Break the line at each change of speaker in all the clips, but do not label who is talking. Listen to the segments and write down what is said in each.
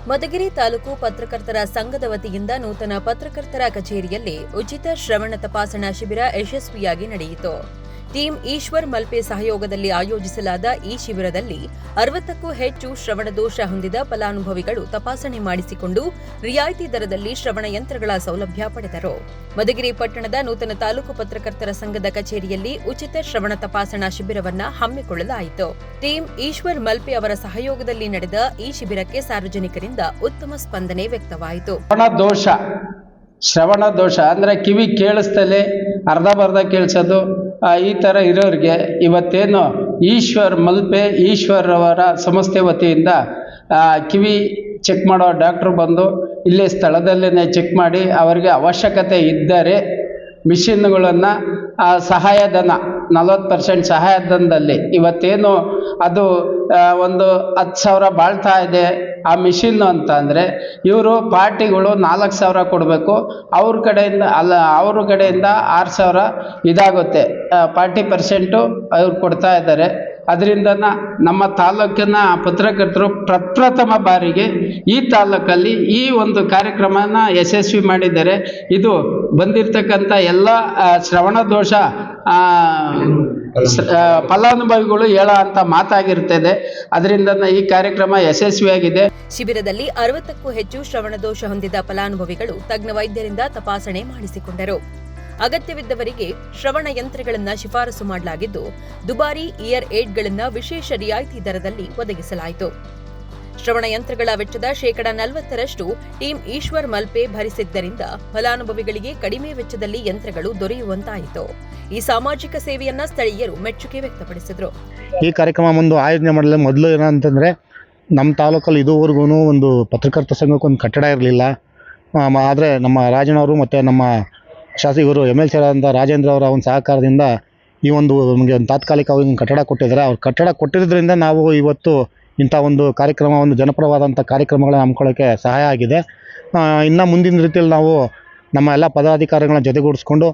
ಮಧುಗಿರಿ ತಾಲೂಕು ಪತ್ರಕರ್ತರ ಸಂಘದ ವತಿಯಿಂದ ನೂತನ ಪತ್ರಕರ್ತರ ಕಚೇರಿಯಲ್ಲಿ ಉಚಿತ ಶ್ರವಣ ತಪಾಸಣಾ ಶಿಬಿರ ಯಶಸ್ವಿಯಾಗಿ ನಡೆಯಿತು. ಟೀಂ ಈಶ್ವರ್ ಮಲ್ಪೆ ಸಹಯೋಗದಲ್ಲಿ ಆಯೋಜಿಸಲಾದ ಈ ಶಿಬಿರದಲ್ಲಿ 60ಕ್ಕೂ ಹೆಚ್ಚು ಶ್ರವಣ ದೋಷ ಹೊಂದಿದ ಫಲಾನುಭವಿಗಳು ತಪಾಸಣೆ ಮಾಡಿಸಿಕೊಂಡು ರಿಯಾಯಿತಿ ದರದಲ್ಲಿ ಶ್ರವಣ ಯಂತ್ರಗಳ ಸೌಲಭ್ಯ ಪಡೆದರು. ಮಧುಗಿರಿ ಪಟ್ಟಣದ ನೂತನ ತಾಲೂಕು ಪತ್ರಕರ್ತರ ಸಂಘದ ಕಚೇರಿಯಲ್ಲಿ ಉಚಿತ ಶ್ರವಣ ತಪಾಸಣಾ ಶಿಬಿರವನ್ನು ಹಮ್ಮಿಕೊಳ್ಳಲಾಯಿತು. ಟೀಂ ಈಶ್ವರ್ ಮಲ್ಪೆ ಅವರ ಸಹಯೋಗದಲ್ಲಿ ನಡೆದ ಈ ಶಿಬಿರಕ್ಕೆ ಸಾರ್ವಜನಿಕರಿಂದ ಉತ್ತಮ ಸ್ಪಂದನೆ ವ್ಯಕ್ತವಾಯಿತು.
ಶ್ರವಣ ದೋಷ ಅಂದರೆ ಕಿವಿ ಕೇಳಿಸ್ತಲೇ ಅರ್ಧ ಕೇಳಿಸೋದು, ಈ ಥರ ಇರೋರಿಗೆ ಇವತ್ತೇನು ಈಶ್ವರ್ ಮಲ್ಪೆ ಈಶ್ವರ್ ಅವರ ಸಂಸ್ಥೆ ವತಿಯಿಂದ ಕಿವಿ ಚೆಕ್ ಮಾಡೋ ಡಾಕ್ಟ್ರು ಬಂದು ಇಲ್ಲೇ ಸ್ಥಳದಲ್ಲೇ ಚೆಕ್ ಮಾಡಿ ಅವರಿಗೆ ಅವಶ್ಯಕತೆ ಇದ್ದರೆ ಮಿಷಿನ್ಗಳನ್ನು ಸಹಾಯಧನ 40% ಸಹಾಯಧನದಲ್ಲಿ ಇವತ್ತೇನು ಅದು ಒಂದು 10,000 ಬಾಳ್ತಾ ಇದೆ ಆ ಮಿಷಿನ್ನು ಅಂತ ಅಂದರೆ ಇವರು ಪಾರ್ಟಿಗಳು 4,000 ಕೊಡಬೇಕು. ಅವ್ರ ಕಡೆಯಿಂದ 6,000 ಇದಾಗುತ್ತೆ. 40% ಅವ್ರು ಕೊಡ್ತಾ ಇದ್ದಾರೆ. ಅದರಿಂದ ನಮ್ಮ ತಾಲೂಕಿನ ಪತ್ರಕರ್ತರು ಪ್ರಪ್ರಥಮ ಬಾರಿಗೆ ಈ ತಾಲೂಕಲ್ಲಿ ಈ ಒಂದು ಕಾರ್ಯಕ್ರಮನ ಯಶಸ್ವಿ ಮಾಡಿದ್ದಾರೆ. ಇದು ಬಂದಿರತಕ್ಕಂಥ ಎಲ್ಲ ಶ್ರವಣ ದೋಷ ಫಲಾನುಭವಿಗಳು ಹೇಳೋ ಅಂತ ಮಾತಾಗಿರ್ತದೆ. ಅದರಿಂದ ಈ ಕಾರ್ಯಕ್ರಮ ಯಶಸ್ವಿಯಾಗಿದೆ.
ಶಿಬಿರದಲ್ಲಿ 60ಕ್ಕೂ ಹೆಚ್ಚು ಶ್ರವಣ ದೋಷ ಹೊಂದಿದ ಫಲಾನುಭವಿಗಳು ತಜ್ಞ ವೈದ್ಯರಿಂದ ತಪಾಸಣೆ ಮಾಡಿಸಿಕೊಂಡರು. ಅಗತ್ಯವಿದ್ದವರಿಗೆ ಶ್ರವಣ ಯಂತ್ರಗಳನ್ನು ಶಿಫಾರಸು ಮಾಡಲಾಗಿದ್ದು, ದುಬಾರಿ ಇಯರ್ ಏಡ್ಗಳನ್ನು ವಿಶೇಷ ರಿಯಾಯಿತಿ ದರದಲ್ಲಿ ಒದಗಿಸಲಾಯಿತು. ಶ್ರವಣ ಯಂತ್ರಗಳ ವೆಚ್ಚದ 40% ಟೀಂ ಈಶ್ವರ್ ಮಲ್ಪೆ ಭರಿಸಿದ್ದರಿಂದ ಫಲಾನುಭವಿಗಳಿಗೆ ಕಡಿಮೆ ವೆಚ್ಚದಲ್ಲಿ ಯಂತ್ರಗಳು ದೊರೆಯುವಂತಾಯಿತು. ಈ ಸಾಮಾಜಿಕ ಸೇವೆಯನ್ನ ಸ್ಥಳೀಯರು ಮೆಚ್ಚುಗೆ ವ್ಯಕ್ತಪಡಿಸಿದರು.
ಈ ಕಾರ್ಯಕ್ರಮ ಮುಂದೆ ಆಯೋಜನೆ ಮಾಡಲು ಮೊದಲು ಏನಂತಂದರೆ, ನಮ್ಮ ತಾಲೂಕಲ್ಲಿ ಇದುವರೆಗೂ ಒಂದು ಪತ್ರಕರ್ತರ ಸಂಘಕ್ಕೆ ಒಂದು ಕಟ್ಟಡ ಇರಲಿಲ್ಲ. ಆದರೆ ನಮ್ಮ ರಾಜನವರು ಮತ್ತು ನಮ್ಮ ಶಾಸಕರು MLC ಆದಂಥ ರಾಜೇಂದ್ರ ಅವರ ಒಂದು ಸಹಕಾರದಿಂದ ಈ ಒಂದು ನಮಗೆ ಒಂದು ತಾತ್ಕಾಲಿಕವಾಗಿ ಒಂದು ಕಟ್ಟಡ ಕೊಟ್ಟಿದ್ದಾರೆ. ಅವ್ರು ಕಟ್ಟಡ ಕೊಟ್ಟಿರೋದ್ರಿಂದ ನಾವು ಇವತ್ತು ಇಂಥ ಒಂದು ಕಾರ್ಯಕ್ರಮ, ಒಂದು ಜನಪರವಾದಂಥ ಕಾರ್ಯಕ್ರಮಗಳನ್ನ ಹಮ್ಮಿಕೊಳ್ಳೋಕ್ಕೆ ಸಹಾಯ ಆಗಿದೆ. ಇನ್ನು ಮುಂದಿನ ರೀತಿಯಲ್ಲಿ ನಾವು ನಮ್ಮ ಎಲ್ಲ ಪದಾಧಿಕಾರಿಗಳನ್ನ ಜೊತೆಗೂಡಿಸ್ಕೊಂಡು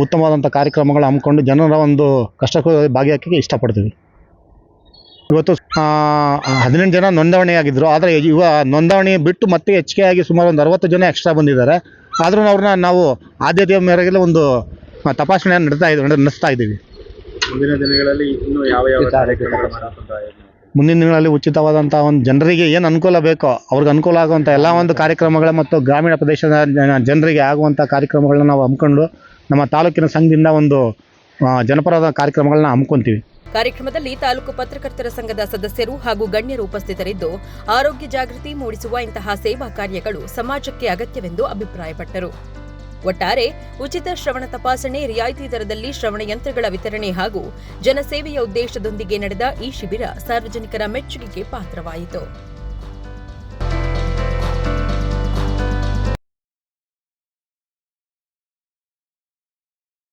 ಉತ್ತಮವಾದಂಥ ಕಾರ್ಯಕ್ರಮಗಳನ್ನ ಹಮ್ಮಿಕೊಂಡು ಜನರ ಒಂದು ಕಷ್ಟಕ್ಕೆ ಭಾಗಿಯಾಗಕ್ಕೆ ಇಷ್ಟಪಡ್ತೀವಿ. ಇವತ್ತು 18 ಜನ ನೋಂದಣಿಯಾಗಿದ್ದರು. ಆದರೆ ನೋಂದಣಿ ಬಿಟ್ಟು ಮತ್ತೆ ಹೆಚ್ಚಿಗೆಯಾಗಿ ಸುಮಾರು ಒಂದು 60 ಜನ ಎಕ್ಸ್ಟ್ರಾ ಬಂದಿದ್ದಾರೆ. ಆದರೂ ಅವ್ರನ್ನ ನಾವು ಆದ್ಯತೆಯ ಮೇರೆಗೆ ಒಂದು ತಪಾಸಣೆಯನ್ನು ನಡೆಸ್ತಾ ಇದ್ದೀವಿ.
ಮುಂದಿನ ದಿನಗಳಲ್ಲಿ ಇನ್ನೂ ಯಾವ
ಮುಂದಿನ ದಿನಗಳಲ್ಲಿ ಉಚಿತವಾದಂಥ ಒಂದು ಜನರಿಗೆ ಏನು ಅನುಕೂಲ ಬೇಕೋ ಅವ್ರಿಗೆ ಅನುಕೂಲ ಆಗುವಂಥ ಎಲ್ಲ ಒಂದು ಕಾರ್ಯಕ್ರಮಗಳು ಮತ್ತು ಗ್ರಾಮೀಣ ಪ್ರದೇಶದ ಜನರಿಗೆ ಆಗುವಂಥ ಕಾರ್ಯಕ್ರಮಗಳನ್ನ ನಾವು ಹಮ್ಮಿಕೊಂಡು ನಮ್ಮ ತಾಲೂಕಿನ ಸಂಘದಿಂದ ಒಂದು ಜನಪರದ ಕಾರ್ಯಕ್ರಮಗಳನ್ನ ಹಮ್ಮಿಕೊತೀವಿ.
ಕಾರ್ಯಕ್ರಮದಲ್ಲಿ ತಾಲೂಕು ಪತ್ರಕರ್ತರ ಸಂಘದ ಸದಸ್ಯರು ಹಾಗೂ ಗಣ್ಯರು ಉಪಸ್ಥಿತರಿದ್ದು, ಆರೋಗ್ಯ ಜಾಗೃತಿ ಮೂಡಿಸುವ ಇಂತಹ ಸೇವಾ ಕಾರ್ಯಗಳು ಸಮಾಜಕ್ಕೆ ಅಗತ್ಯವೆಂದು ಅಭಿಪ್ರಾಯಪಟ್ಟರು. ಒಟ್ಟಾರೆ ಉಚಿತ ಶ್ರವಣ ತಪಾಸಣೆ, ರಿಯಾಯಿತಿ ದರದಲ್ಲಿ ಶ್ರವಣ ಯಂತ್ರಗಳ ವಿತರಣೆ ಹಾಗೂ ಜನಸೇವೆಯ ಉದ್ದೇಶದೊಂದಿಗೆ ನಡೆದ ಈ ಶಿಬಿರ ಸಾರ್ವಜನಿಕರ ಮೆಚ್ಚುಗೆಗೆ ಪಾತ್ರವಾಯಿತು.